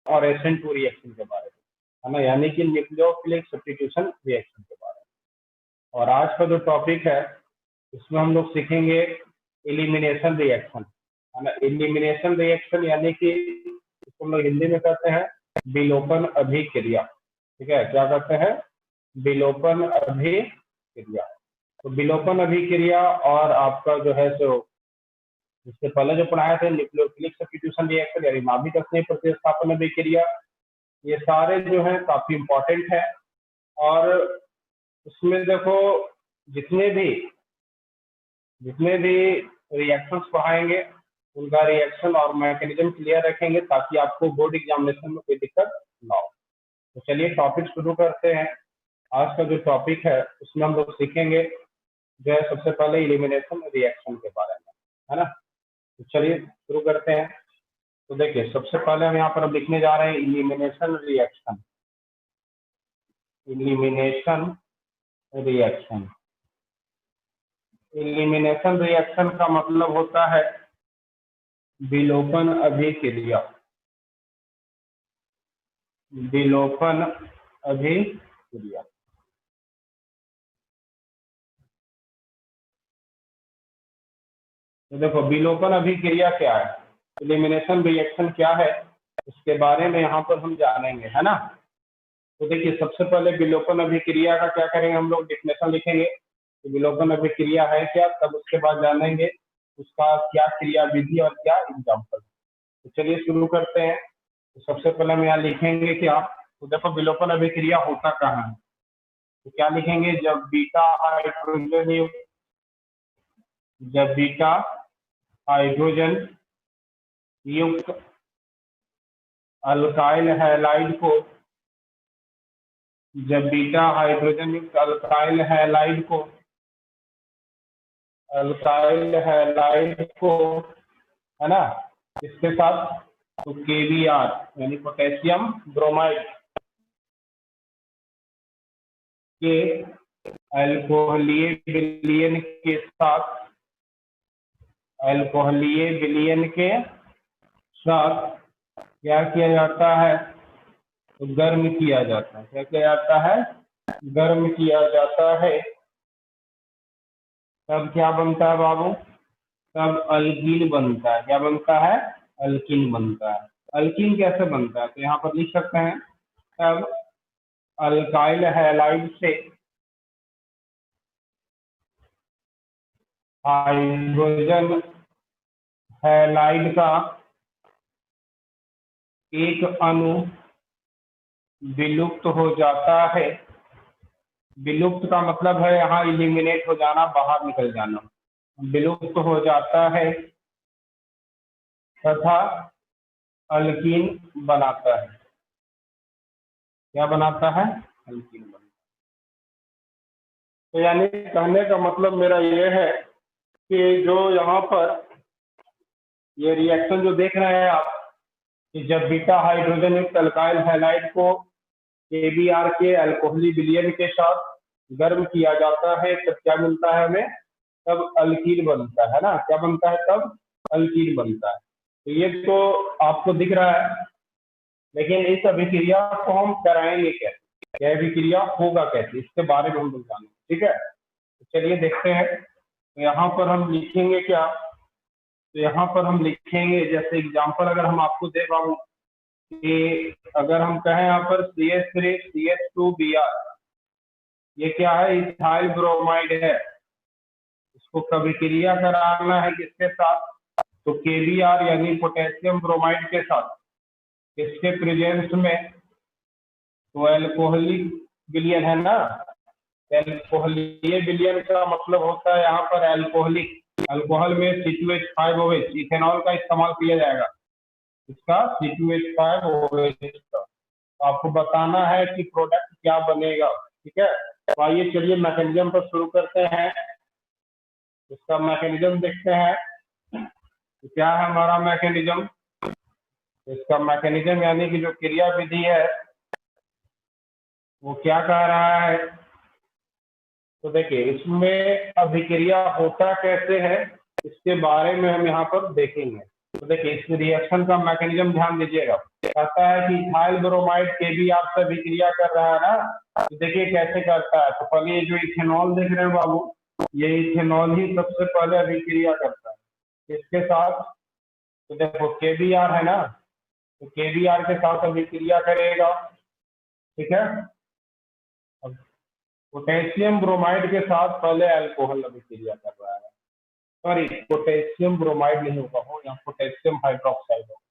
और SN2 reaction के बारे में, है ना, यानी कि न्यूक्लियोफिलिक सब्स्टिट्यूशन रिएक्शन के बारे में। और आज का जो टॉपिक है इसमें हम लोग सीखेंगे एलिमिनेशन रिएक्शन, है ना। एलिमिनेशन रिएक्शन यानी कि इसको हम लोग हिंदी में कहते हैं विलोपन अभिक्रिया। ठीक है, क्या कहते हैं? विलोपन अभिक्रिया। तो विलोपन अभिक्रिया और आपका जो है सो इससे पहले जो पढ़ाए थे न्यूक्लियोफिलिक सब्स्टिट्यूशन रिएक्शन यानी नाभिक स्नेह प्रतिस्थापन अभिक्रिया, ये सारे जो है काफी इंपॉर्टेंट है। और उसमें देखो जितने भी रिएक्शंस पढ़ाएंगे उनका रिएक्शन और मैकेनिज्म क्लियर रखेंगे ताकि आपको बोर्ड एग्जामिनेशन में कोई दिक्कत ना हो। तो चलिए टॉपिक शुरू करते हैं। आज का जो टॉपिक है उसमें हम लोग सीखेंगे जो है सबसे पहले एलिमिनेशन रिएक्शन के बारे में, है ना। तो चलिए शुरू करते हैं। तो देखिए सबसे पहले हम यहाँ पर अब लिखने जा रहे हैं elimination reaction. Elimination reaction, elimination reaction का मतलब होता है विलोपन अभिक्रिया। विलोपन अभिक्रिया, तो देखो विलोपन अभिक्रिया क्या है, एलिमिनेशन रिएक्शन क्या है, इसके बारे में यहाँ पर हम जानेंगे, है ना। तो देखिए सबसे पहले विलोपन अभिक्रिया का क्या करेंगे, हम लोग डेफिनेशन लिखेंगे कि विलोपन अभिक्रिया है क्या, तब उसके बाद जानेंगे उसका क्या क्रिया विधि और क्या एग्जाम्पल। तो चलिए शुरू करते हैं। तो सबसे पहले हम यहाँ लिखेंगे क्या, तो देखो विलोपन अभिक्रिया होता कहाँ है, तो क्या लिखेंगे, जब बीटा हाइड्रोजन युक्त अल्काइल हैलाइड को, जब बीटा हाइड्रोजन युक्त अल्काइल हैलाइड को, है ना, इसके साथ तो KBr यानी पोटेशियम ब्रोमाइड के अल्कोहलीय विलयन के साथ, क्या किया जाता है, तो गर्म किया जाता है। क्या किया जाता है? गर्म किया जाता है। तब क्या बनता है बाबू? तब अल्कीन बनता है। क्या बनता है? अल्कीन बनता है। अल्कीन कैसे बनता है, तो यहाँ पर लिख सकते हैं, तब अल्काइल हैलाइड से हाइड्रोजन हैलाइड का एक अणु विलुप्त हो जाता है। विलुप्त का मतलब है यहाँ इलिमिनेट हो जाना, बाहर निकल जाना। विलुप्त हो जाता है तथा अल्कीन बनाता है। क्या बनाता है? अल्कीन बनाता है। तो यानी कहने का मतलब मेरा ये है कि जो यहाँ पर ये रिएक्शन जो देख रहे हैं आप, कि जब बीटा हाइड्रोजन युक्त अल्काइल हैलाइड को KBr के अल्कोहली विलयन के साथ गर्म किया जाता है, तब क्या मिलता है हमें? तब अल्कीन बनता है ना। क्या बनता है? तब अल्कीन बनता है। तो ये तो आपको दिख रहा है, लेकिन इस अभिक्रिया को हम कराएंगे कैसे, यह अभिक्रिया होगा कैसे, इसके बारे में हम लोग जानेंगे। ठीक है, तो चलिए देखते हैं। तो यहाँ पर हम लिखेंगे क्या, तो यहाँ पर हम लिखेंगे जैसे एग्जाम्पल अगर हम आपको दे पाऊँ कि अगर हम कहें यहाँ पर CH3CH2Br, ये क्या है? इथाइल ब्रोमाइड है। इसको अभिक्रिया कराना है किसके साथ? तो KBr यानी पोटेशियम ब्रोमाइड के साथ। इसके प्रेजेंस में तो अल्कोहलिक विलयन है ना। अल्कोहलीय विलयन का मतलब होता है यहाँ पर अल्कोहलिक, अल्कोहल में C2H5OH, इथेनॉल का इस्तेमाल किया जाएगा, इसका C2H5OH का। तो आपको बताना है कि प्रोडक्ट क्या बनेगा। ठीक है, तो आइए चलिए मैकेनिज्म पर शुरू करते हैं। इसका मैकेनिज्म देखते हैं। तो क्या है हमारा मैकेनिज्म? इसका मैकेनिज्म यानी कि जो क्रिया विधि है वो क्या कह रहा है, तो देखिए इसमें अभिक्रिया होता कैसे है इसके बारे में हम यहाँ पर देखेंगे। तो देखिए इस रिएक्शन का मैकेनिज्म ध्यान दीजिएगा। कहता है कि इथाइल ब्रोमाइड केबीआर से अभिक्रिया कर रहा है ना, तो देखिए कैसे करता है। तो पहले ये जो इथेनॉल देख रहे हैं बाबू, ये इथेनॉल ही सबसे पहले अभिक्रिया करता है इसके साथ। तो देखो केबीआर है ना, तो केबीआर के साथ अभिक्रिया करेगा, ठीक है। अब पोटेशियम ब्रोमाइड के साथ पहले अल्कोहल अभिक्रिया कर रहा है, सॉरी पोटेशियम ब्रोमाइड नहीं होगा, हो यहाँ पोटेशियम हाइड्रोक्साइड होगा।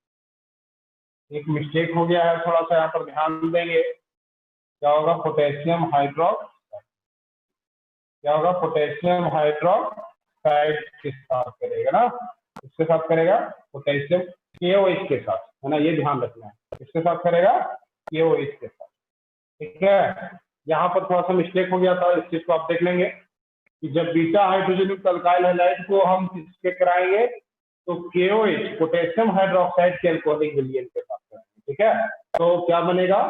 एक मिस्टेक हो गया है थोड़ा सा, यहाँ पर ध्यान देंगे। क्या होगा? पोटेशियम हाइड्रोक्साइड, क्या होगा? पोटेशियम हाइड्रोक्साइड के साथ करेगा ना, इसके साथ करेगा पोटेशियम KOH के साथ, है ना, ये ध्यान रखना है। इसके साथ करेगा KOH के साथ, ठीक है। यहाँ पर थोड़ा सा मिस्टेक हो गया था, इस चीज को आप देख लेंगे कि जब बीटा हाइड्रोजन युक्त अल्काइल हैलाइड को हम किसके कराएंगे, तो KOH पोटेशियम हाइड्रोक्साइड के अल्कोहलिक विलयन के साथ कराएंगे, ठीक है। तो क्या बनेगा?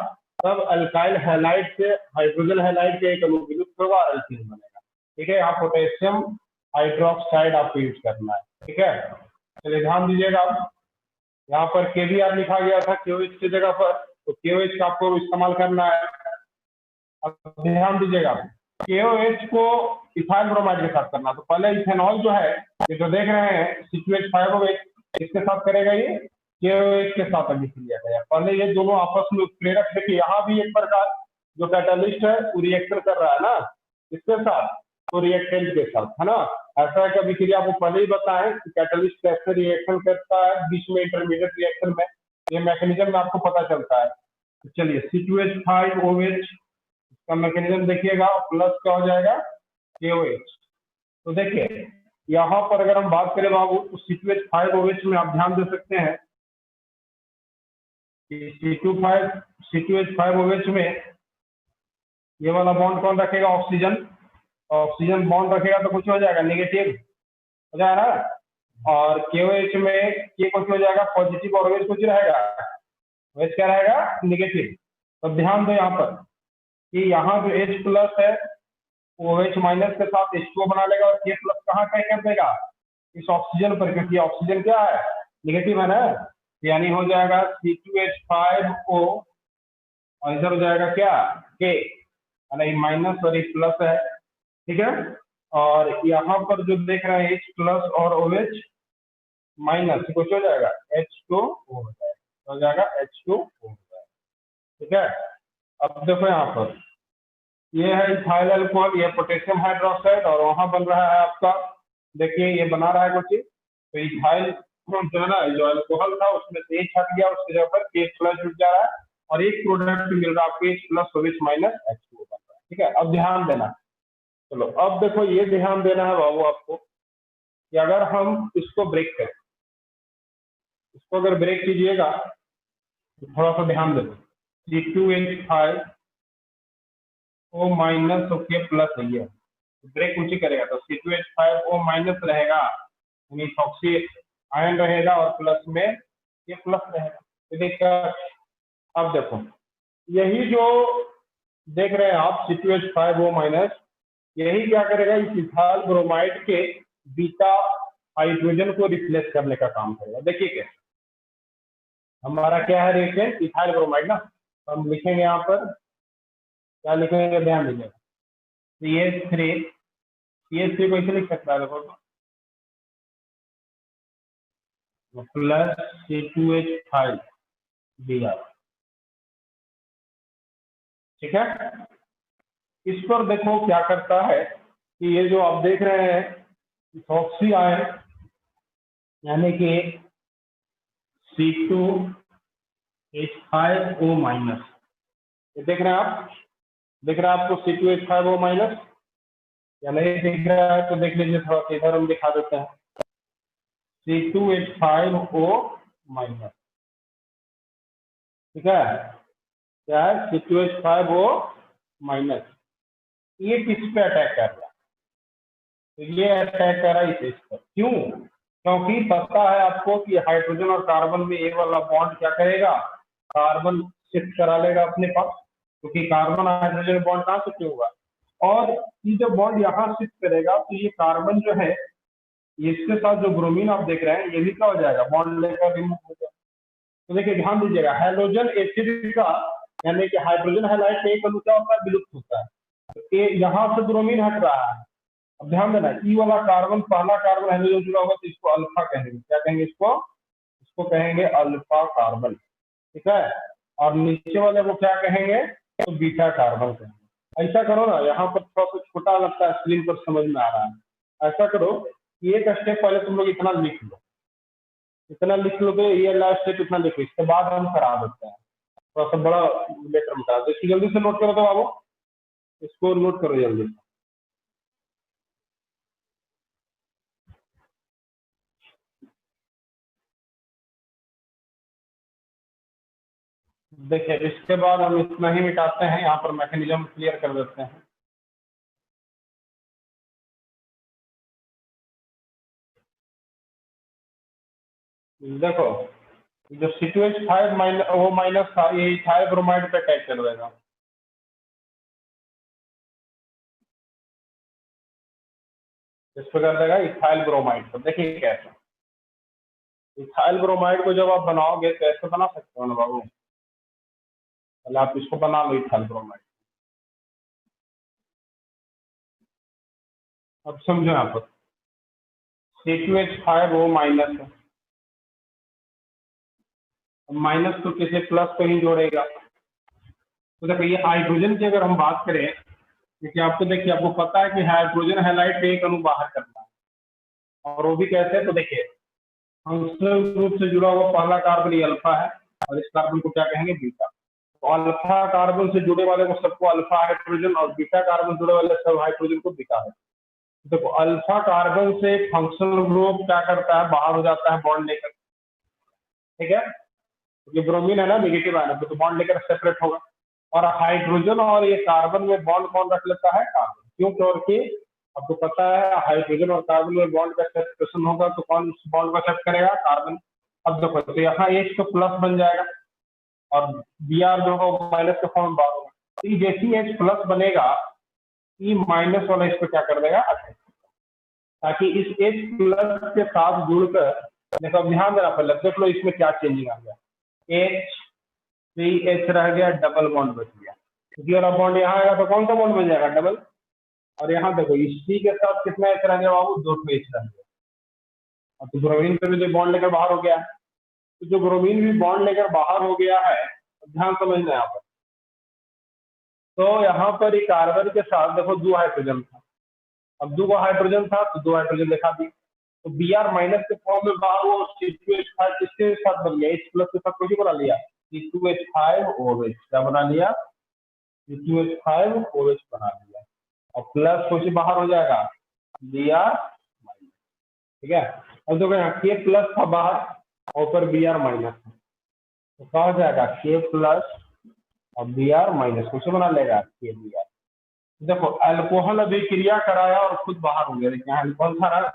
तब अल्काइल हैलाइड से हाइड्रोजन हैलाइड के एक अणु विलुप्त होगा और अल्कीन बनेगा, ठीक है। यहाँ पोटेशियम हाइड्रोक्साइड आपको यूज करना है, ठीक है। चलिए ध्यान दीजिएगा। आप यहाँ पर KBr लिखा गया था KOH की जगह पर, तो KOH का आपको इस्तेमाल करना है। अब ध्यान दीजिएगा, KOH को इथाइल ब्रोमाइड के साथ करना। तो पहले इथेनॉल जो है, ये जो देख रहे हैं C2H5OH, इसके साथ करेगा ये KOH के साथ अभिक्रिया करेगा। पहले ये दोनों आपस में उत्प्रेरक, देखिए यहाँ भी एक प्रकार जो कैटलिस्ट है वो रिएक्शन कर रहा है ना इसके साथ, तो रिएक्टेंट के साथ, है ना। ऐसा है कि अभिक्रिया आपको पहले ही बताएं कि कैटलिस्ट कैसे रिएक्शन करता है बीच में इंटरमीडिएट रिएक्शन में, ये मैकेनिज्म में आपको पता चलता है। तो चलिए C2H5OH का मैकेनिज्म देखिएगा, प्लस क्या हो जाएगा? KOH। तो देखिए यहाँ पर अगर हम बात करें बाबू, तो C2H5OH में आप ध्यान दे सकते हैं कि C2H5OH में ये वाला बॉन्ड कौन रखेगा? ऑक्सीजन। ऑक्सीजन बॉन्ड रखेगा तो कुछ हो जाएगा, नेगेटिव हो जाएगा ना। और KOH में ये कुछ हो जाएगा पॉजिटिव, और OH कुछ रहेगा, OH क्या रहेगा? नेगेटिव। तो ध्यान दो यहाँ पर कि यहाँ जो H प्लस है OH माइनस के साथ H2O बना लेगा, और K प्लस कहाँ कहीं कर देगा? इस ऑक्सीजन पर, क्योंकि ऑक्सीजन क्या है? नेगेटिव है ना। यानी हो जाएगा C2H5O, और इधर हो जाएगा क्या? K, है ना, ये माइनस और ये प्लस है, ठीक है। और यहाँ पर जो देख रहे हैं H प्लस और OH माइनस, कुछ हो जाएगा H2O हो जाएगा H2O हो जाएगा, ठीक है। अब देखो यहाँ पर ये है इथाइल अल्कोहल, ये पोटेशियम हाइड्रोक्साइड, और वहां बन रहा है आपका, देखिए ये बना रहा है कुछ चीज। तो इथाइल जो है ना, जो अल्कोहल था उसमें से H हट गया, उसकी जगह पर K प्लस जुड़ जा रहा है, और एक प्रोडक्ट मिल रहा है आपको H plus OH minus H2O बन रहा है, ठीक है। अब ध्यान देना, चलो अब देखो ये ध्यान देना है बाबू आपको कि अगर हम इसको ब्रेक करें, इसको अगर ब्रेक कीजिएगा तो थोड़ा सा ध्यान देना, C2H5O माइनस और K प्लस है, ये ब्रेक ऊंची करेगा तो C2H5O माइनस रहेगा, यानी इथॉक्सी आयन रहेगा, और प्लस में K प्लस रहेगा। तो देखिए अब देखो यही जो देख रहे हैं आप C2H5O माइनस, यही क्या करेगा? इस इथाइल ब्रोमाइड के बीटा हाइड्रोजन को रिप्लेस करने का काम करेगा। देखिए कैसे, हमारा क्या है रिएक्टेंट? इथाइल ब्रोमाइड ना। तो हम लिखेंगे यहाँ पर, क्या लिखेंगे? ध्यान दीजिएगा, CH3 को इसे लिख सकता है, देखो प्लस C2H5Br, ठीक है। इस पर देखो क्या करता है कि ये जो आप देख रहे हैं इथॉक्सी आयन, यानी कि C2H5O माइनस, ये देख रहे हैं आप, दिख रहा है आपको C2H5O माइनस या नहीं दिख रहा है? तो देख लीजिए थोड़ा सा, इधर हम दिखा देते हैं C2H5O माइनस, ठीक है। क्या है? C2H5O minus. ये किस पे अटैक कर रहा है? तो ये अटैक कर रहा है इस पर। क्यों? क्योंकि पता है आपको कि हाइड्रोजन और कार्बन में ये वाला बॉन्ड क्या करेगा? कार्बन शिफ्ट करा लेगा अपने पास, क्योंकि कार्बन हाइड्रोजन बॉन्ड कहाँ शिफ्ट होगा, और ये जो बॉन्ड यहाँ शिफ्ट करेगा तो ये कार्बन जो है इसके साथ जो ब्रोमीन आप देख रहे हैं ये भी क्या हो जाएगा, बॉन्ड लेकर रिमूव हो जाएगा। तो देखिए ध्यान दीजिएगा, हैलोजन एसिड का यानी कि हाइड्रोजन हैलाइड का एक अणु क्या होता है, विलुप्त होता है। तो ये यहाँ से ब्रोमीन हट रहा है। अब ध्यान देना, ई वाला कार्बन, पहला कार्बन हैलोजन जुड़ा होगा तो इसको अल्फा कहेंगे। क्या कहेंगे इसको? इसको कहेंगे अल्फा कार्बन, ठीक है। और नीचे वाले को क्या कहेंगे? तो बीटा कार्बन कहेंगे। ऐसा करो ना, यहाँ पर थोड़ा सा छोटा लगता है, स्क्रीन पर समझ में आ रहा है। ऐसा करो कि एक स्टेप पहले तुम लोग इतना लिख लो, इतना लिख लो, तो ये लास्ट स्टेप इतना लिखो, इसके बाद हम करा देते हैं। थोड़ा सा बड़ा लेटर में करा दो, इसकी जल्दी से नोट करो तो बाबू, इसको नोट करो जल्दी। देखिए इसके बाद हम इतना ही मिटाते हैं, यहाँ पर मैकेनिज्म क्लियर कर देते हैं। देखो जो C2H5 माइनस, वो माइनस था, ये इथाइल ब्रोमाइड पे अटैक कर देगा। इस पे कर देगा इथाइल ब्रोमाइड पर। देखिए कैसे इथाइल ब्रोमाइड को जब आप बनाओगे तो ऐसे बना सकते हो ना बाबू, पहले आप इसको बना लो इथाइल ब्रोमाइड। अब समझो यहाँ पर C2H5 वो माइनस है, माइनस तो किसी प्लस को ही जोड़ेगा। तो देखो ये हाइड्रोजन की अगर हम बात करें, क्योंकि आपको देखिए, आपको पता है कि हाइड्रोजन हैलाइड पे एक अणु बाहर करना है, और वो भी कैसे? तो देखिए फंक्शनल ग्रुप से जुड़ा हुआ पहला कार्बन ये अल्फा है, और इस कार्बन को क्या कहेंगे? बीटा। तो अल्फा कार्बन से जुड़े वाले को सबको अल्फा हाइड्रोजन, और बीटा कार्बन जुड़े वाले सब हाइड्रोजन को बीटा है। देखो अल्फा कार्बन से फंक्शनल ग्रुप क्या करता है? बाहर हो जाता है बॉन्ड लेकर, ठीक है। ये ब्रोमीन है ना, नेगेटिव आयन, तो बॉन्ड लेकर सेपरेट होगा। और हाइड्रोजन और ये कार्बन में बॉन्ड कौन रख लेता है? कार्बन। क्यों? क्योंकि आपको पता है हाइड्रोजन और कार्बन में बॉन्ड का सेपरेशन होगा, तो कौन उस बॉन्ड को एक्सेप्ट करेगा? कार्बन। अब देखो तो यहाँ H तो प्लस बन जाएगा, और Br जो होगा माइनस के फॉर्म में बाहर होगा। तो ये जैसी H प्लस बनेगा, ई माइनस वाला इसको क्या कर देगा? अच्छा, ताकि इस H प्लस के साथ जुड़कर, देखो अब ध्यान देना पहले, देख लो इसमें क्या चेंजिंग आ गया। H रह गया, डबल बॉन्ड बच गया, क्योंकि वाला बॉन्ड यहाँ आएगा तो कौन सा बॉन्ड बन जाएगा? डबल। और यहाँ देखो इस C के साथ कितना H रह गया बाबू? 2 H रह गया। और तो ब्रोमीन पे भी जो बॉन्ड लेकर बाहर हो गया है, तो जो ब्रोमीन भी बॉन्ड लेकर बाहर हो गया है, ध्यान समझना यहाँ पर। तो यहाँ पर ये कार्बन के साथ देखो 2 हाइड्रोजन था, अब 2 हाइड्रोजन था तो 2 हाइड्रोजन दिखा दी, तो Br माइनस के फॉर्म में बाहर हुआ, C2H5 किसके साथ बन गया? H प्लस के साथ कुछ बना लिया, C2H5OH। क्या बना लिया? C2H5OH बना लिया, और प्लस कुछ बाहर हो जाएगा, Br माइनस, ठीक है। अब देखो यहाँ K प्लस था बाहर, और ऊपर Br माइनस, तो क्या हो जाएगा? K प्लस और Br माइनस, कुछ बना लेगा KBr। देखो अल्कोहल अभिक्रिया कराया और खुद बाहर हो गया। देखिए अल्कोहल था ना,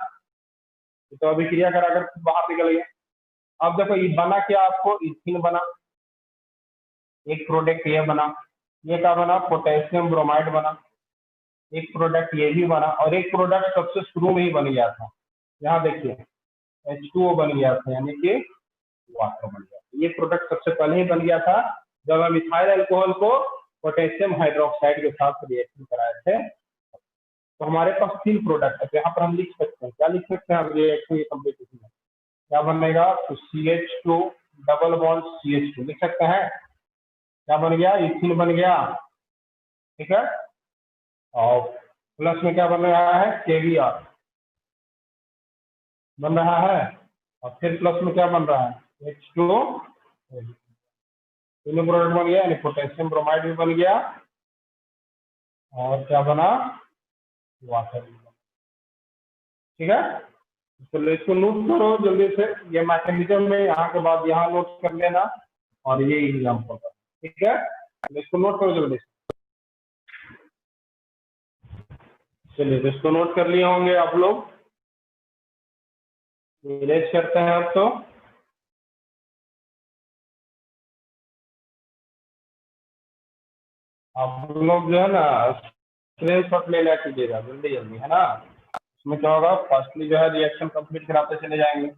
तो अभिक्रिया कराकर खुद बाहर निकल गया। अब देखो ये बना क्या? आपको इथिन बना, एक प्रोडक्ट ये बना, ये क्या बना? पोटेशियम ब्रोमाइड बना। एक प्रोडक्ट ये भी बना, और एक प्रोडक्ट सबसे शुरू में ही बन गया था, यहाँ देखिए H2O बन गया था, यानी कि वाटर बन गया। ये प्रोडक्ट सबसे पहले ही बन गया था जब हम इथाइल अल्कोहल को पोटेशियम हाइड्रोक्साइड के साथ रिएक्शन कराए थे। तो हमारे पास 3 प्रोडक्ट है, तो यहाँ पर हम लिख सकते हैं, क्या लिख सकते हैं? रिएक्शन ये कंप्लीट है, क्या बनेगा? तो CH2 डबल बॉन्ड CH2 लिख सकते हैं। क्या बन गया? इथिन बन गया, ठीक है। और प्लस में क्या बन रहा है? KBr बन रहा है, और फिर प्लस में क्या बन रहा है? H2O। तीनों प्रोडक्ट बन गया, यानी पोटेशियम ब्रोमाइड भी बन गया, और क्या बना? वाटर भी बना, ठीक है। तो इसको नोट करो जल्दी से, ये मैकेनिज्म में यहाँ के बाद यहाँ नोट कर लेना, और ये एग्जाम्पल, ठीक है। तो इसको नोट करो जल्दी से। चलिए तो इसको नोट कर लिए होंगे आप लोग, इरेज करते हैं अब। तो आप लोग जो है ना स्क्रीन शॉट ले लिया कीजिएगा जल्दी जल्दी, है ना। इसमें क्या होगा, फर्स्टली जो है रिएक्शन कंप्लीट कराते चले जाएंगे।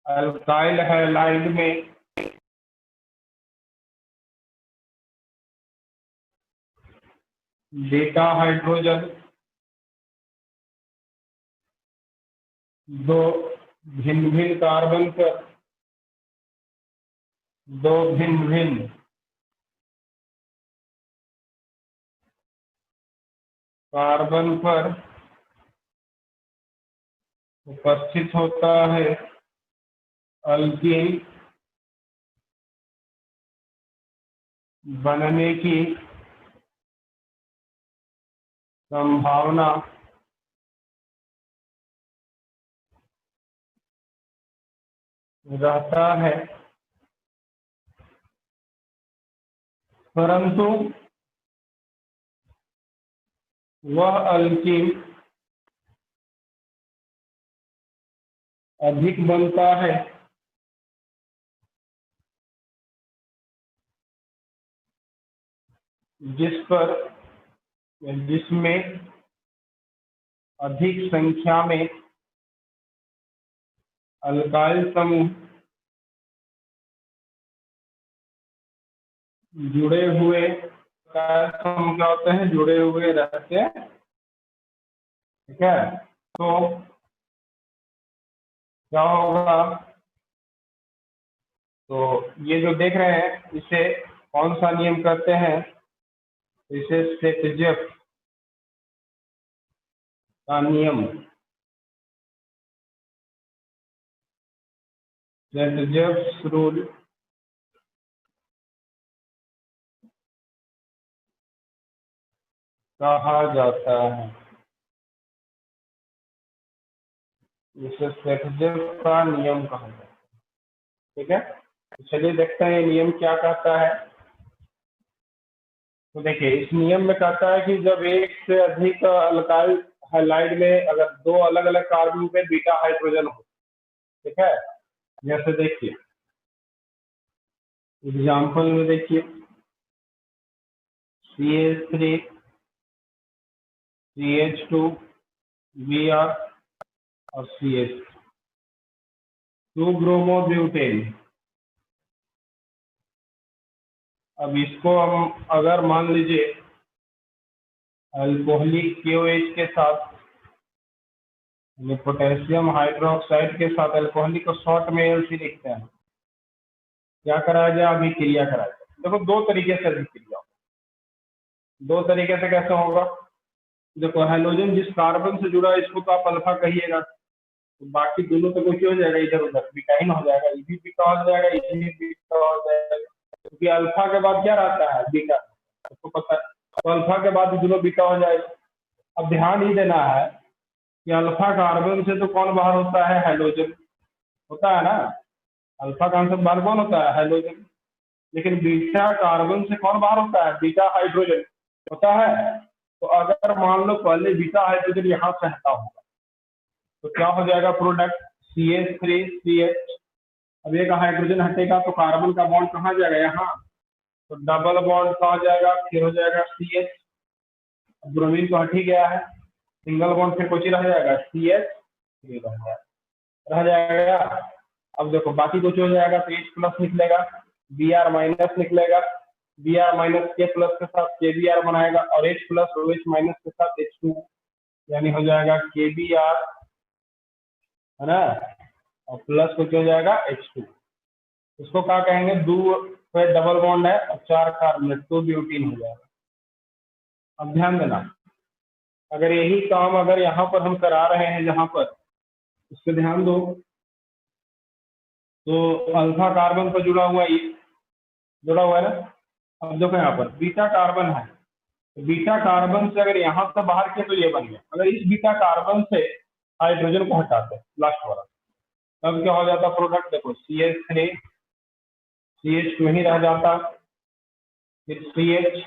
अल्काइल हैलाइड में बीटा हाइड्रोजन दो भिन्न भिन्न कार्बन पर दो भिन्न भिन्न कार्बन पर उपस्थित होता है अल्कीन बनने की संभावना रहता है, परंतु वह अल्कीन अधिक बनता है जिसमें अधिक संख्या में अल्काइल समूह जुड़े हुए, समूह क्या होते हैं, जुड़े हुए रहते हैं। ठीक है, तो क्या होगा, तो ये जो देख रहे हैं इसे कौन सा नियम कहते हैं, इसे सेटजेफ का नियम, सेटजेफ रूल कहा जाता है। इसे सेटजेफ का नियम कहा जाता है। ठीक है, तो चलिए देखते हैं ये नियम क्या कहता है। तो देखिए, इस नियम में कहता है कि जब एक से अधिक अल्काइल हैलाइड में अगर दो अलग अलग कार्बन पे बीटा हाइड्रोजन हो, ठीक है, जैसे देखिए एग्जाम्पल में देखिए CH3 CH2 Br और CH 2 ब्रोमोब्यूटेन। अब इसको हम अगर मान लीजिए अल्कोहलिक KOH के साथ, पोटेशियम हाइड्रोक्साइड के साथ अल्कोहलिक को शॉर्ट में LC लिखते हैं, क्या कराया जाए, अभिक्रिया कराया जाए। देखो दो तरीके से अभिक्रिया, दो तरीके से कैसे होगा। देखो हाइड्रोजन जिस कार्बन से जुड़ा है इसको तो आप अल्फा कहिएगा, तो बाकी दोनों तो कुछ हो जाएगा, इधर उधर बीटाइन हो जाएगा, ये भी बीटा हो जाएगा, ये भी बीटा हो जाएगा, क्योंकि अल्फा के बाद क्या रहता है, बीटा, आपको पता है, तो अल्फा के बाद दोनों बीटा हो जाएगा। अब ध्यान ही देना है कि अल्फा कार्बन से तो कौन बाहर होता है, हाइड्रोजन होता है ना, अल्फा कार्बन से बाहर कौन होता है, हाइड्रोजन। लेकिन बीटा कार्बन से कौन बाहर होता है, बीटा हाइड्रोजन होता है। तो अगर मान लो पहले बीटा हाइड्रोजन यहाँ से हटा होगा तो क्या हो जाएगा, प्रोडक्ट CH3CH। अब एक हाइड्रोजन हटेगा तो कार्बन का बॉन्ड कहाँ जाएगा, यहाँ, तो डबल बॉन्ड कहाँ जाएगा, फिर हो जाएगा CH, ब्रोमीन तो हट ही गया है, सिंगल बॉन्ड फिर कुछ ही रह जाएगा CH रह जाएगा। अब देखो बाकी कुछ हो जाएगा तो H प्लस निकलेगा, Br माइनस निकलेगा, Br माइनस K प्लस के साथ KBr बनाएगा, और H प्लस OH माइनस के साथ H2, यानी हो जाएगा KBr, है ना, और प्लस कुछ हो जाएगा H2। इसको क्या कहेंगे, दो पे डबल बॉन्ड है और चार कार्बन, 2 ब्यूटीन हो जाएगा। अब ध्यान देना, अगर यही काम अगर यहाँ पर हम करा रहे हैं जहाँ पर, इस पे ध्यान दो, तो अल्फा कार्बन पर जुड़ा हुआ है, जुड़ा हुआ है ना। अब देखो यहाँ पर बीटा कार्बन है, तो बीटा कार्बन से अगर यहाँ से बाहर किया तो ये बन गया। अगर इस बीटा कार्बन से हाइड्रोजन को हटाते लास्ट वाला, तब क्या हो जाता प्रोडक्ट, देखो CH3 CH2 ही रह जाता, फिर CH,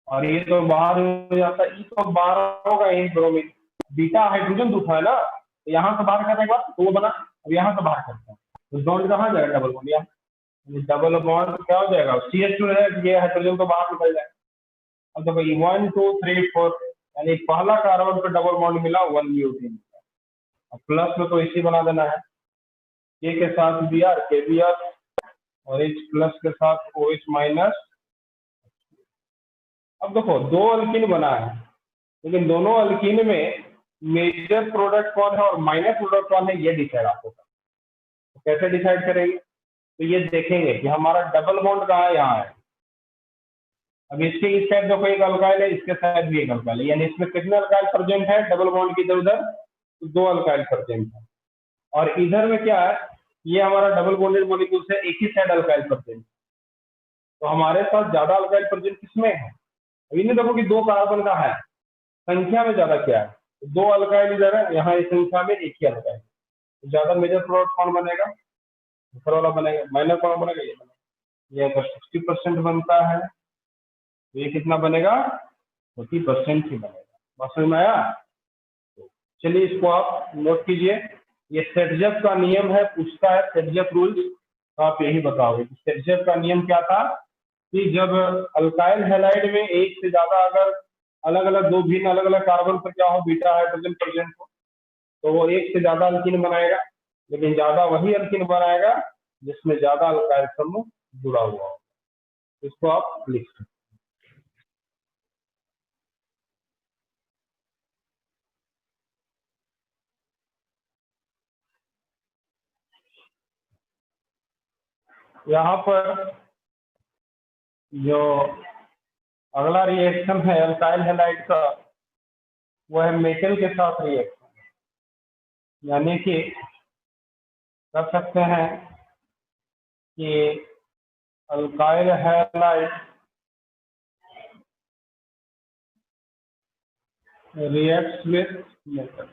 और ये तो बाहर हो जाता, ये तो बाहर होगा यही ब्रोमीन, बीटा हाइड्रोजन दूसरा है ना, तो यहाँ से बाहर करने के बाद तो वो बना। अब यहाँ से बाहर करते हैं तो बॉन्ड कहाँ जाएगा, डबल बॉन्ड यहाँ, डबल बॉन्ड क्या हो जाएगा, CH2 है, ये हाइड्रोजन तो बाहर निकल जाएगा। अब देखो 1 2 3 4, यानी पहला कार्बन पे डबल बॉन्ड मिला 1 ब्यूटेन। अब प्लस में तो इसी बना देना है, के साथ Br KBr और H प्लस के साथ OH माइनस। अब देखो दो अल्कीन बना है, लेकिन दोनों अल्कीन में मेजर प्रोडक्ट कौन है और माइनर प्रोडक्ट कौन है, ये डिसाइड आपको करना। तो कैसे डिसाइड करेंगे, तो ये देखेंगे कि हमारा डबल बॉन्ड कहाँ है, यहाँ है। अब इसके इस साइड जो कोई एक अल्काइल है, इसके साइड भी एक अल्काइल है, यानी इसमें कितने अल्काइल प्रेजेंट है डबल बॉन्ड की इधर उधर, तो 2 अल्काइल प्रेजेंट है। और इधर में क्या है, ये हमारा डबल बॉन्डेड मॉलिक्यूल से एक ही साइड अल्काइल प्रेजेंट, तो हमारे पास ज्यादा अल्काइल प्रेजेंट किसमें है। अभी नहीं देखो कि 2 कार्बन का है, संख्या में ज्यादा क्या है, तो 2 अल्काइल इधर है, यहाँ इस संख्या में एक ही अल्काइल, तो ज्यादा मेजर प्रोडक्ट कौन बनेगा, ऊपर वाला बनेगा। माइनर कौन बनेगा, ये बनेगा। ये अगर 60% बनता है तो ये कितना बनेगा, 40% ही बनेगा। बात समझ में आया। तो चलिए इसको आप नोट कीजिए, ये सेटजप का नियम है, पूछता है सेटजप रूल्स, तो आप यही बताओगे कि सेटजप का नियम क्या था, कि जब अल्काइल हैलाइड में एक से ज्यादा अगर अलग अलग दो भिन्न अलग अलग कार्बन पर क्या हो, बीटा हाइड्रोजन प्रेजेंट हो, तो वो एक से ज्यादा अल्कीन बनाएगा, लेकिन ज्यादा वही अल्कीन बनाएगा जिसमें ज्यादा अल्काइल समूह जुड़ा हुआ हो। इसको आप लिख सकते। यहाँ पर जो अगला रिएक्शन है अल्काइल हैलाइड का, वो है मेटल के साथ रिएक्शन, यानी कि कर सकते हैं कि alkyl halide reacts with metal।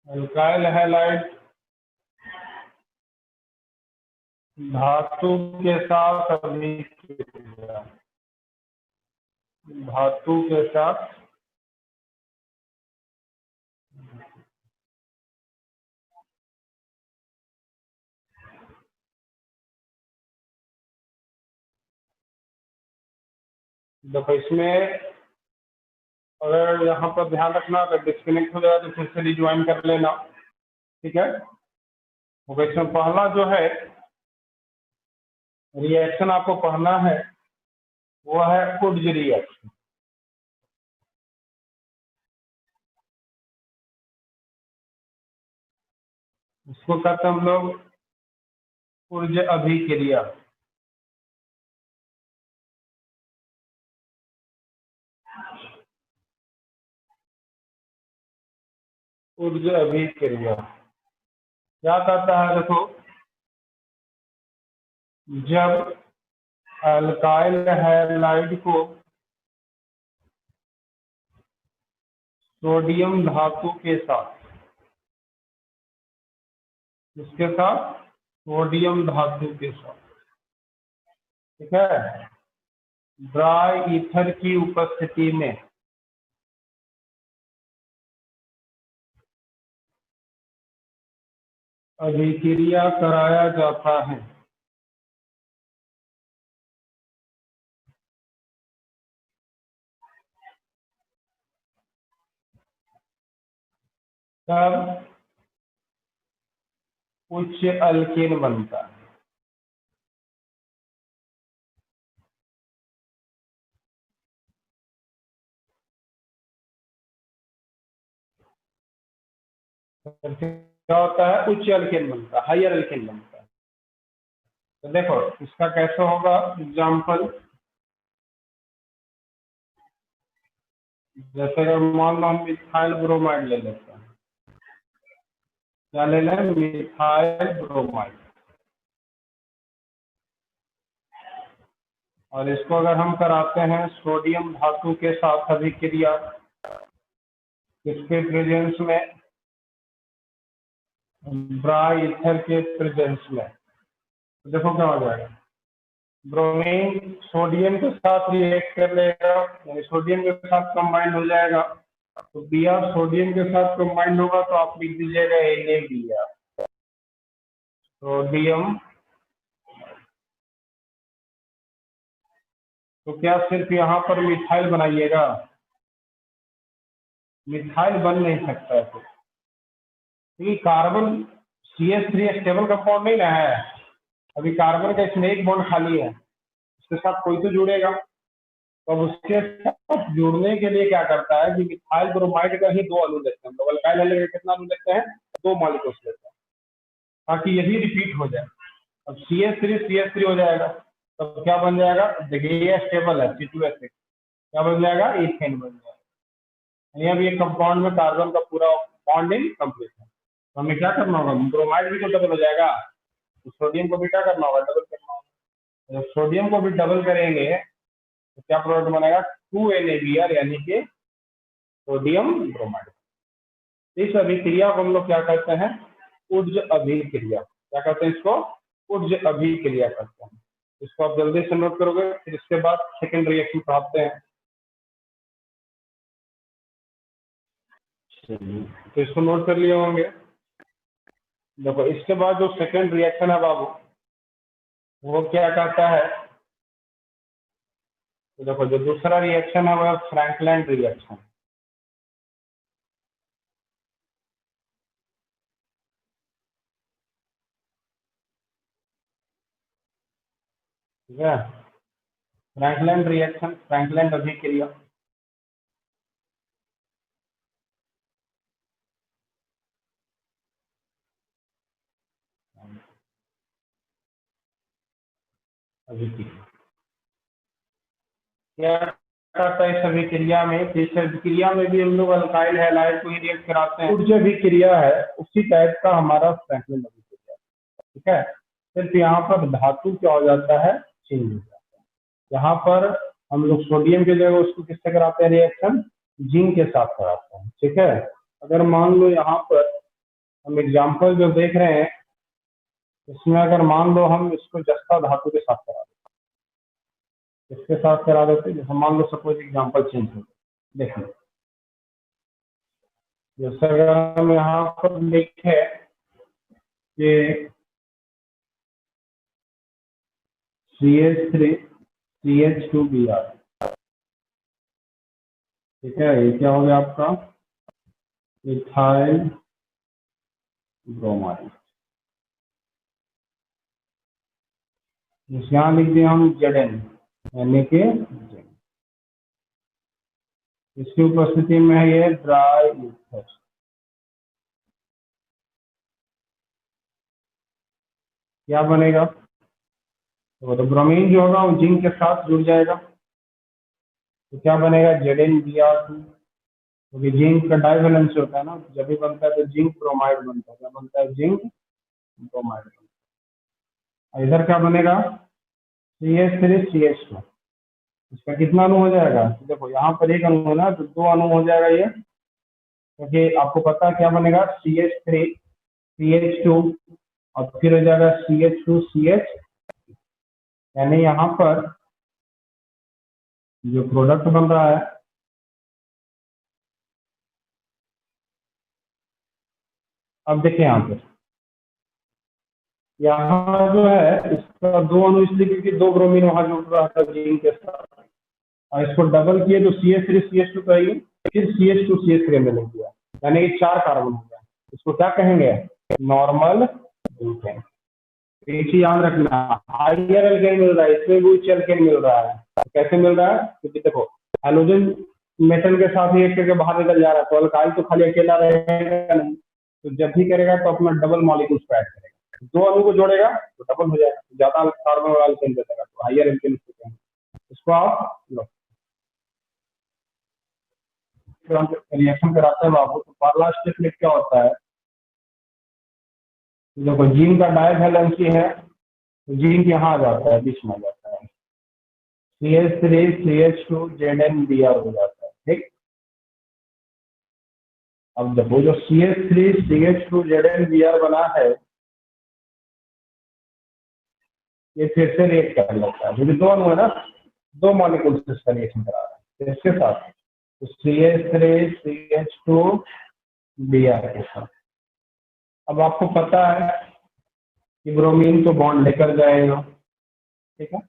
Alkyl halide धातु के साथ अभिक्रिया, धातु के साथ देखो, इसमें अगर यहाँ पर ध्यान रखना, अगर डिस्कनेक्ट हो जाए तो फिर से रिज्वाइन कर लेना, ठीक है। तो इसमें पहला जो है रिएक्शन आपको पढ़ना है वो है वुड्स रिएक्शन। इसको कहते हैं हम लोग वुड्स अभिक्रिया। वुड्स अभिक्रिया क्या कहता है, देखो जब अल्काइल हैलाइड को सोडियम धातु के साथ, इसके साथ सोडियम धातु के साथ, ठीक है, ड्राई ईथर की उपस्थिति में अभिक्रिया कराया जाता है, तब उच्च अल्कीन बनता है। क्या होता है, उच्च अल्कीन बनता है, हायर अल्कीन बनता है। तो देखो इसका कैसे होगा एग्जाम्पल, जैसे अगर मान लो हम मिथाइल ब्रोमाइड ले लेते हैं, क्या ले लें, मिथाइल ब्रोमाइड, और इसको अगर हम कराते हैं सोडियम धातु के साथ अभिक्रिया, किसके प्रेजेंस में, ड्राई ईथर के प्रेजेंस में, तो देखो क्या हो जाएगा, ब्रोमीन सोडियम के साथ रिएक्ट कर लेगा, यानी सोडियम के साथ कंबाइंड हो जाएगा, तो Br सोडियम के साथ कंबाइंड होगा तो आप लिख दीजिएगा NaBr, सोडियम। तो क्या सिर्फ यहाँ पर मिथाइल बनाइएगा? मिथाइल बन नहीं सकता है क्योंकि कार्बन CH3 स्टेबल कंपाउंड नहीं ना है। अभी कार्बन का इसमें एक बॉन्ड खाली है, उसके साथ कोई तो जुड़ेगा। तो अब उसके साथ जुड़ने के लिए क्या करता है कि मिथाइल ब्रोमाइड का ही 2 अणु लेते हैं। तो अल्काइल हैलाइड का कितना अणु लेते हैं? 2 मॉलिक्यूल्स लेते हैं, ताकि यही रिपीट हो जाए। अब CH3 हो जाएगा, तब तो क्या बन जाएगा? देखिए ये स्टेबल है C2H6, क्या बन जाएगा? इथेन बन जाएगा। यहाँ भी एक कंपाउंड में कार्बन का पूरा बॉन्डिंग कंप्लीट है। तो हमें क्या करना होगा? ब्रोमाइड भी तो डबल हो जाएगा, तो सोडियम को भी क्या करना होगा? डबल करना होगा। जब सोडियम को भी डबल करेंगे तो क्या प्रोडक्ट बनेगा? 2NaBr, यानी कि सोडियम ब्रोमाइड। इस अभिक्रिया को हम लोग क्या कहते हैं? ऊर्ज अभिक्रिया। क्या कहते हैं इसको? ऊर्ज अभिक्रिया कहते हैं। इसको आप जल्दी से नोट करोगे, फिर इसके बाद सेकेंड रिएक्शन पढ़ाते हैं। तो इसको नोट कर लिए होंगे। देखो इसके बाद जो सेकेंड रिएक्शन है बाबू, वो क्या कहता है? तो देखो जो दूसरा रिएक्शन है वो है फ्रैंकलैंड रिएक्शन। ठीक है, फ्रैंकलैंड रिएक्शन, फ्रैंकलैंड अभिक्रिया। अभिक्रिया क्या करता है इस अभिक्रिया में? इस अभिक्रिया में भी हम लोग अल्काइल हैलाइड को ही रिएक्ट कराते हैं। जो अभिक्रिया है उसी टाइप का हमारा फ्रैंकलैंड अभिक्रिया। ठीक है, सिर्फ यहाँ पर धातु क्या हो जाता है? चेंज हो जाता है। यहाँ पर हम लोग सोडियम की जगह उसको किससे कराते हैं रिएक्शन? जिंक के साथ कराते हैं। ठीक है, अगर मान लो यहाँ पर हम एग्जाम्पल जो देख रहे हैं, इसमें अगर मान लो हम इसको जस्ता धातु के साथ करा देते, इसके साथ करा देते, जैसे मान लो सपोज एग्जाम्पल चेंज हो, देखिए जैसे अगर हम यहाँ पर लिखे कि CH3 CH2Br, ठीक है, ये क्या हो गया आपका? Ethyl bromide. यहाँ लिख दिया हम Zn, यानी कि इसकी उपस्थिति में है ये ड्राई ईथर। क्या बनेगा? तो ब्रोमीन जो होगा वो जिंक के साथ जुड़ जाएगा, तो क्या बनेगा? ZnBr2। क्योंकि जिंक का डाइवेलेंस होता है ना, जब भी बनता है तो जिंक ब्रोमाइड बनता है। क्या बनता है? जिंक ब्रोमाइड बनता है। इधर क्या बनेगा? CH3CH2। इसका कितना अणु हो जाएगा? देखो यहाँ पर एक अणु है ना, तो 2 अणु हो जाएगा ये, क्योंकि आपको पता है क्या बनेगा? CH3CH2 और फिर हो जाएगा CH2CH, यानी यहाँ पर जो प्रोडक्ट बन रहा है, अब देखिए यहाँ पर, यहाँ जो है इसका 2 अणु इसलिए क्योंकि 2 ब्रोमीन वहां जुड़ रहा था जिंक के साथ, और इसको डबल किए तो CH3CH2 तो आएगी, फिर CH2CH3 में लिख दिया, यानी कि 4 कार्बन हो गया। इसको क्या कहेंगे? Normal butane. एक चीज याद रखना, हाइयर एल्केन मिल रहा है, इसमें भी उच्च एल्केन मिल रहा है। कैसे मिल रहा है? क्योंकि देखो हाइड्रोजन मेटल के साथ ही एक करके बाहर निकल जा रहा है, तो अल्काइल तो खाली अकेला रहेगा नहीं, तो जब भी करेगा तो अपना डबल मॉलिक्यूल्स को ऐड करेगा, 2 अणु को जोड़ेगा तो डबल हो जाएगा, ज्यादा कार्बन और एल्केन देगा, तो हाइयर एल्केन इसको आप लो। फिर हम रिएक्शन कराते हैं बाबू, तो पहला स्टेप में क्या होता है? देखो जिंक का डाइवैलेंसी है, तो जिंक यहाँ आ जाता है, बीच में आ जाता है, CH3CH2 ZnBr हो जाता है। ठीक, अब देखो जो CH3CH2 ZnBr बना है, ये फिर से रिएक्ट कर लेता है, क्योंकि 2 अणु है ना, 2 मॉलिक्यूल से इसका रिएक्शन करा रहा है। तो इसके साथ तो CH3CH2Br के साथ। अब आपको पता है कि ब्रोमीन तो बॉन्ड लेकर जाएगा, ठीक है,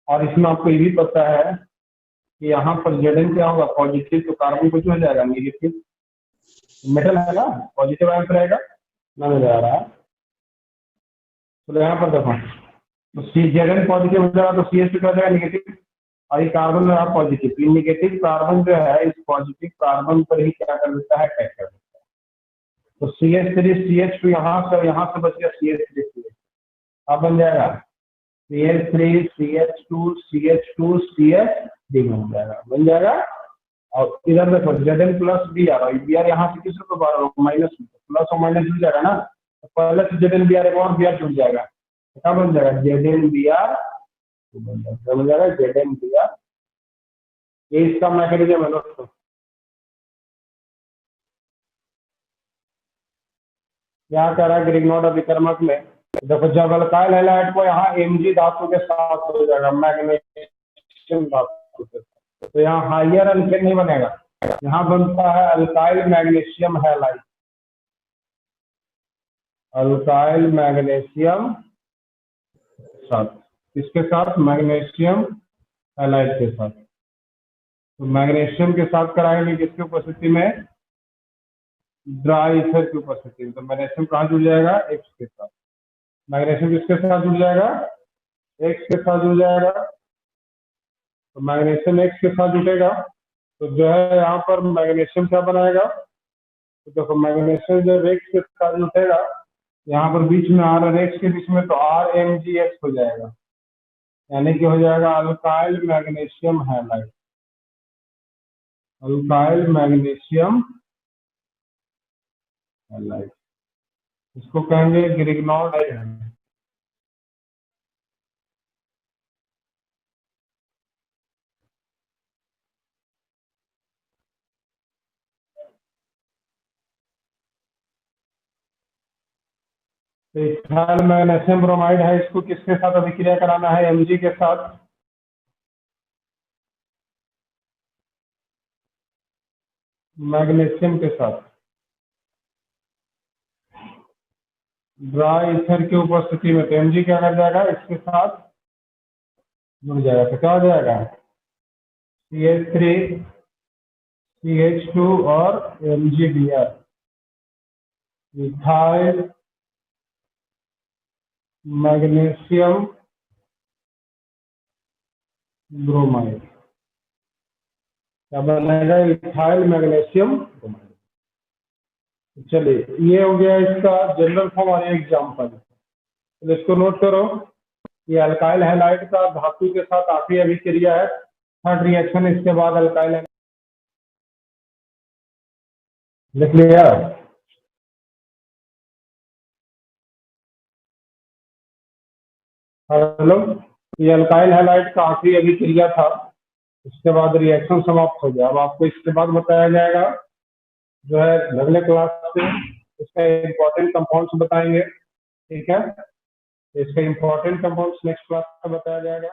और इसमें आपको ये भी पता है कि यहाँ पर Zn क्या होगा, पॉजिटिव, तो कार्बन कुछ हो जाएगा नेगेटिव, मेटल है ना, पॉजिटिव आंसर रहेगा ना, नजर आ रहा है। तो यहाँ पर देखो, तो Zn पॉजिटिव हो जाएगा तो CH2 क्या हो जाएगा, नेगेटिव, और ये कार्बन में आप पॉजिटिव, ये नेगेटिव कार्बन जो है इस पॉजिटिव कार्बन पर ही क्या कर देता है, अटैक कर देता है। तो CH3CH2 यहाँ से बच गया CH3CH, अब बन जाएगा CH3CH2CH2CH3 बन जाएगा। और इधर देखो Zn प्लस Br, Br यहाँ से किस रूप में, माइनस, प्लस और माइनस जुड़ जाएगा ना, तो पहले से Zn Br एक और Br जुड़ जाएगा, क्या बन जाएगा, Zn Br बन जाएगा Zn Br। ये इसका मैकेनिज्म है दोस्तों। क्या कह रहा है ग्रिग्नोड अभिकर्मक में, देखो जब अल्काइल हैलाइड को यहाँ Mg धातु के साथ हो जाएगा, मैग्नीशियम धातु के साथ, तो यहाँ हाइयर अल्केन नहीं बनेगा, यहाँ बनता है alkyl magnesium halide, alkyl magnesium साथ, किसके साथ, मैग्नीशियम हैलाइड के साथ। तो मैग्नीशियम के साथ कराएंगे किसकी उपस्थिति में, ड्राई ईथर की उपस्थिति में। तो मैग्नीशियम कहाँ जुड़ जाएगा, X के साथ, मैग्नीशियम किसके साथ जुड़ जाएगा, X के साथ जुड़ जाएगा। तो मैग्नीशियम X के साथ जुड़ेगा तो जो है यहाँ पर मैग्नीशियम क्या बनाएगा, तो देखो मैग्नीशियम जब X के साथ जुड़ेगा, यहाँ पर बीच में R और X के बीच में, तो RMgX हो जाएगा, यानी कि हो जाएगा alkyl magnesium halide, alkyl magnesium halide, इसको कहेंगे ग्रिग्नोड आयन। इथाइल मैग्नीशियम ब्रोमाइड है, इसको किसके साथ अभिक्रिया कराना है, Mg के साथ, मैग्नीशियम के साथ, ड्राई ईथर की उपस्थिति में। तो Mg क्या कर जाएगा, इसके साथ जुड़ जाएगा, तो क्या हो जाएगा, CH3CH2 और MgBr, इथाइल मैग्नीशियम ब्रोमाइड, क्या बनेगा, इथाइल मैग्नीशियम ब्रोमाइड। चलिए ये हो गया इसका जनरल फॉर्म और एग्जाम्पल। तो इसको नोट करो, ये अल्काइल हैलाइड का धातु के साथ आखिरी अभिक्रिया है, थर्ड रिएक्शन, इसके बाद अल्काइल, लिख लिया। हेलो, ये अल्काइल हैलाइड का आखिरी अभिक्रिया था, इसके बाद रिएक्शन समाप्त हो गया। अब आपको इसके बाद बताया जाएगा जो है अगले क्लास में इसका इम्पोर्टेंट कंपाउंड्स बताएंगे, ठीक है, इसका इम्पोर्टेंट कंपाउंड्स नेक्स्ट क्लास में बताया जाएगा।